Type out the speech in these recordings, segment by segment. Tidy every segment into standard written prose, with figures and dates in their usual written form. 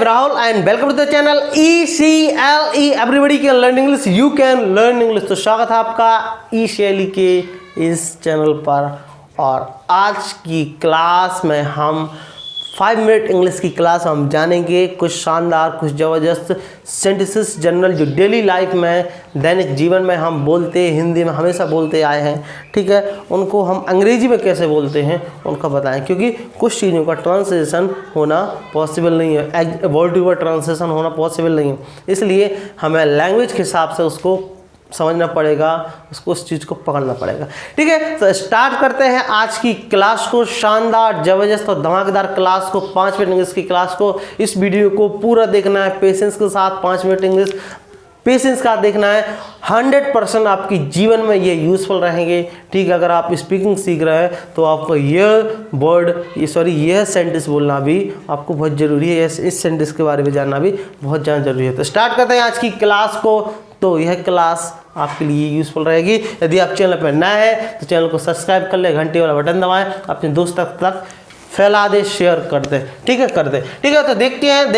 am Rahul and welcome to the channel ECLE. Everybody can learn English. You can learn English. तो स्वागत है आपका ECLE के इस चैनल पर। और आज की क्लास में हम 5 मिनट इंग्लिश की क्लास हम जानेंगे कुछ शानदार, कुछ ज़बरदस्त सेंटेंसेस जनरल जो डेली लाइफ में, दैनिक जीवन में हम बोलते, हिंदी में हमेशा बोलते आए हैं। ठीक है, उनको हम अंग्रेजी में कैसे बोलते हैं उनका बताएं, क्योंकि कुछ चीज़ों का ट्रांसलेशन होना पॉसिबल नहीं है, वर्ड टू वर्ड ट्रांसलेशन होना पॉसिबल नहीं है। इसलिए हमें लैंग्वेज के हिसाब से उसको समझना पड़ेगा, उसको उस चीज़ को पकड़ना पड़ेगा। ठीक है, तो स्टार्ट करते हैं आज की क्लास को, शानदार, ज़बरदस्त और धमाकेदार क्लास को, 5 मिनट इंग्लिश की क्लास को। इस वीडियो को पूरा देखना है पेशेंस के साथ। 5 मिनट इंग्लिश पेशेंस का देखना है। 100% आपकी जीवन में ये यूज़फुल रहेंगे। ठीक है, अगर आप स्पीकिंग सीख रहे हैं तो आपको यह सेंटेंस बोलना भी आपको बहुत ज़रूरी है। इस सेंटेंस के बारे में जानना भी बहुत ज़्यादा ज़रूरी है। तो स्टार्ट करते हैं आज की क्लास को। तो यह क्लास आपके लिए यूज़फुल रहेगी। यदि आप चैनल पर नए हैं तो चैनल को सब्सक्राइब कर ले, घंटे वाला बटन दबाएं, अपने दोस्तों तक फैला दे, शेयर कर दे। ठीक है, कर दे। ठीक है, तो देखते हैं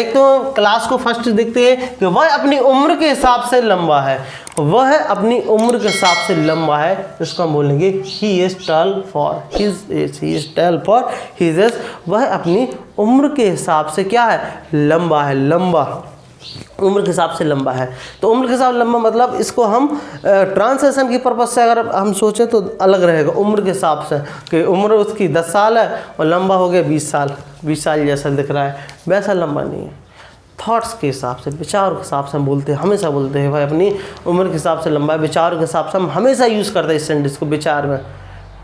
क्लास को। फर्स्ट देखते हैं कि वह अपनी उम्र के हिसाब से लंबा है। वह अपनी उम्र के हिसाब से लंबा है, इसको हम बोलेंगे he is tall for his age. He is tall for his age. वह अपनी उम्र के हिसाब से क्या है? लंबा है। लंबा उम्र के हिसाब से लंबा है। तो उम्र के हिसाब से लंबा मतलब इसको हम ट्रांसलेशन की पर्पज से अगर हम सोचें तो अलग रहेगा। उम्र के हिसाब से कि उम्र उसकी 10 साल है और लंबा हो गया 20 साल। 20 साल जैसा दिख रहा है, वैसा लंबा नहीं है। थॉट्स के हिसाब से, विचार के हिसाब से हम बोलते हैं, हमेशा बोलते हैं भाई अपनी उम्र के हिसाब से लंबा है। विचार के हिसाब से हम हमेशा यूज़ करते हैं इस सेंटेंस को। विचार में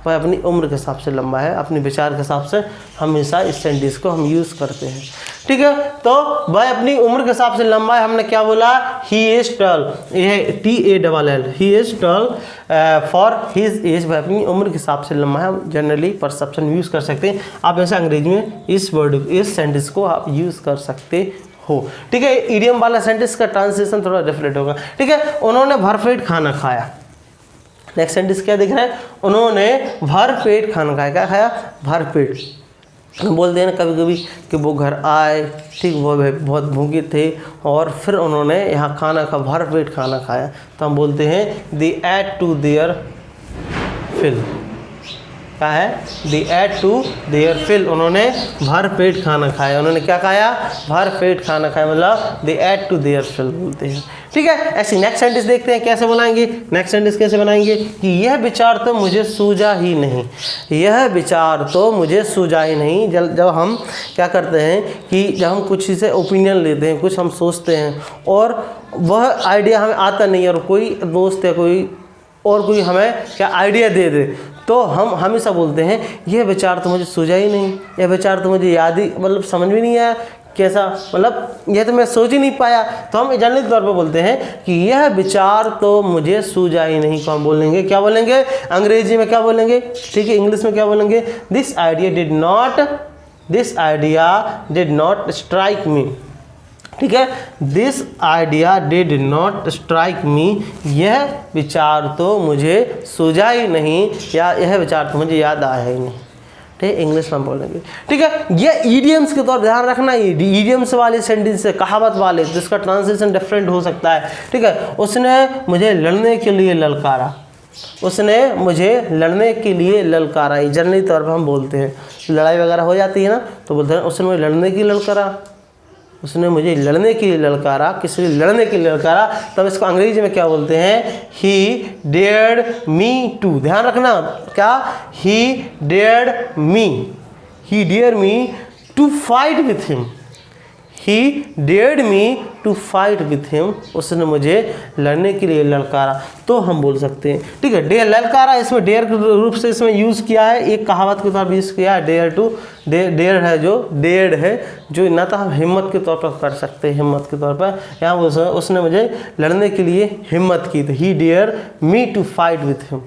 वह अपनी उम्र के हिसाब से लंबा है, अपने विचार के हिसाब से हमेशा इस सेंटेंस को हम यूज़ करते हैं। ठीक है, तो वह अपनी उम्र के हिसाब से लंबा है। हमने क्या बोला? ही इज टॉल, यह TALL, he is tall for his age. वह अपनी उम्र के हिसाब से लंबा है। हम जनरली परसेप्शन यूज़ कर सकते हैं। आप ऐसे अंग्रेजी में इस सेंटेंस को आप यूज़ कर सकते हो। ठीक है, इडियम वाला सेंटेंस का ट्रांसलेशन थोड़ा डिफरेंट होगा। ठीक है, उन्होंने भरपेट खाना खाया। नेक्स्ट सेंटेंस क्या दिख रहा है? उन्होंने भरपेट खाना खाया। क्या खाया? भरपेट। हम बोलते हैं ना कभी कभी कि वो घर आए, ठीक, वो बहुत भूखे थे और फिर उन्होंने यहाँ खाना खा, भरपेट खाना खाया। तो हम बोलते हैं दे एट टू देयर फिल। क्या है? दे एट टू देयर फिल। उन्होंने भरपेट खाना खाया। उन्होंने क्या खाया? भरपेट खाना खाया, मतलब दे एट टू देयर फिल बोलते हैं। ठीक है, ऐसे नेक्स्ट सेंटेंस देखते हैं कैसे बनाएंगे। नेक्स्ट सेंटेंस कैसे बनाएंगे कि यह विचार तो मुझे सूझा ही नहीं। यह विचार तो मुझे सूझा ही नहीं। जब हम क्या करते हैं कि जब हम कुछ से ओपिनियन लेते हैं, कुछ हम सोचते हैं और वह आइडिया हमें आता नहीं है और कोई दोस्त या कोई हमें क्या आइडिया दे दे, तो हम हमेशा बोलते हैं यह विचार तो मुझे सूझा ही नहीं, यह विचार तो मुझे याद ही, मतलब समझ भी नहीं आया कैसा, मतलब यह तो मैं सोच ही नहीं पाया। तो हम जनरली तौर पर बोलते हैं कि यह विचार तो मुझे सूझा ही नहीं। कौन बोलेंगे? क्या बोलेंगे? अंग्रेजी में क्या बोलेंगे? ठीक है, इंग्लिश में क्या बोलेंगे? This idea did not strike मी। ठीक है, this idea did not strike मी। यह विचार तो मुझे सूझा ही नहीं, या यह विचार तो मुझे याद आया ही नहीं। ठीक है, इंग्लिश में बोलेंगे। ठीक है, ये ईडियम्स के तौर ध्यान रखना। ईडियम्स वाले सेंटेंस से, कहावत वाले, जिसका ट्रांसलेशन डिफरेंट हो सकता है। ठीक है, उसने मुझे लड़ने के लिए ललकारा। उसने मुझे लड़ने के लिए ललकारा। ये जनरली तौर पर हम बोलते हैं, लड़ाई वगैरह हो जाती है ना, तो बोलते हैं उसने मुझे लड़ने के लिए ललकारा। उसने मुझे लड़ने के लिए ललकारा। किसी लिए लड़ने के लिए ललकारा, तब इसको अंग्रेजी में क्या बोलते हैं? He dared me to. ध्यान रखना, क्या? He dared me to fight with him. He dared me to fight with him. उसने मुझे लड़ने के लिए ललकारा। तो हम बोल सकते हैं, ठीक है, डेयर, ललकारा, इसमें डेयर के रूप से इसमें यूज़ किया है, एक कहावत के तौर पर यूज़ किया है। डेयर है जो डेयर्ड है, जो ना तो हम हिम्मत के तौर पर कर सकते हैं, हिम्मत के तौर पर। यहाँ उसने मुझे लड़ने के लिए हिम्मत की। तो he dare me to fight with him.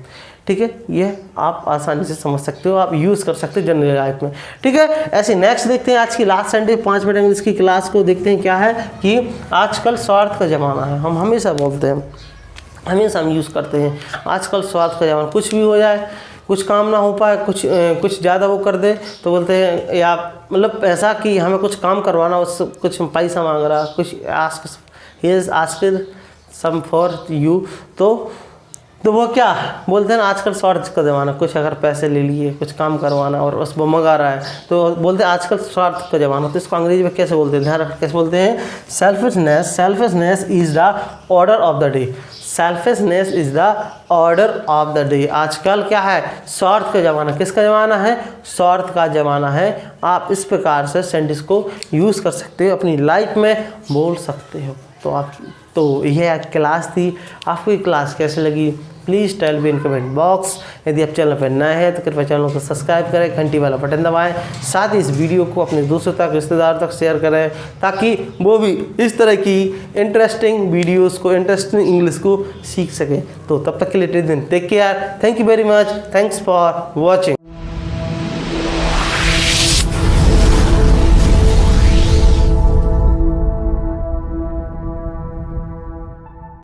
ठीक है, ये आप आसानी से समझ सकते हो, आप यूज़ कर सकते हो जनरल लाइफ में। ठीक है, ऐसे नेक्स्ट देखते हैं आज की लास्ट संडे 5 मिनट इंग्लिश की क्लास को। देखते हैं क्या है कि आजकल स्वार्थ का ज़माना है। हम हमेशा बोलते हैं, हमेशा हम यूज़ करते हैं आजकल स्वार्थ का ज़माना। कुछ भी हो जाए, कुछ काम ना हो पाए, कुछ ज़्यादा वो कर दे तो बोलते हैं या मतलब ऐसा कि हमें कुछ काम करवाना, उससे कुछ पैसा मांग रहा, कुछ आस्क सम फॉर यू, तो वो क्या बोलते हैं ना, आजकल स्वार्थ का ज़माना, कुछ अगर पैसे ले लिए, कुछ काम करवाना और उस वो मंगा रहा है तो बोलते हैं आजकल स्वार्थ का ज़माना। तो इसको अंग्रेजी में कैसे बोलते हैं, ध्यान रख, कैसे बोलते हैं? Selfishness is the order of the day. Selfishness is the order of the day. आजकल क्या है? स्वार्थ का ज़माना। किसका ज़माना है? स्वार्थ का ज़माना है। आप इस प्रकार से सेंटेंस को यूज़ कर सकते हो, अपनी लाइफ में बोल सकते हो। तो यह क्लास थी। आपको ये क्लास कैसे लगी please tell me in comment box. यदि आप चैनल पर नए हैं तो कृपया चैनल को सब्सक्राइब करें, घंटी वाला बटन दबाएं, साथ ही इस वीडियो को अपने दोस्तों तक, रिश्तेदार तक शेयर करें ताकि वो भी इस तरह की इंटरेस्टिंग वीडियोस को, इंटरेस्टिंग इंग्लिश को सीख सकें। तो तब तक के लिए take care, thank you very much, thanks for watching.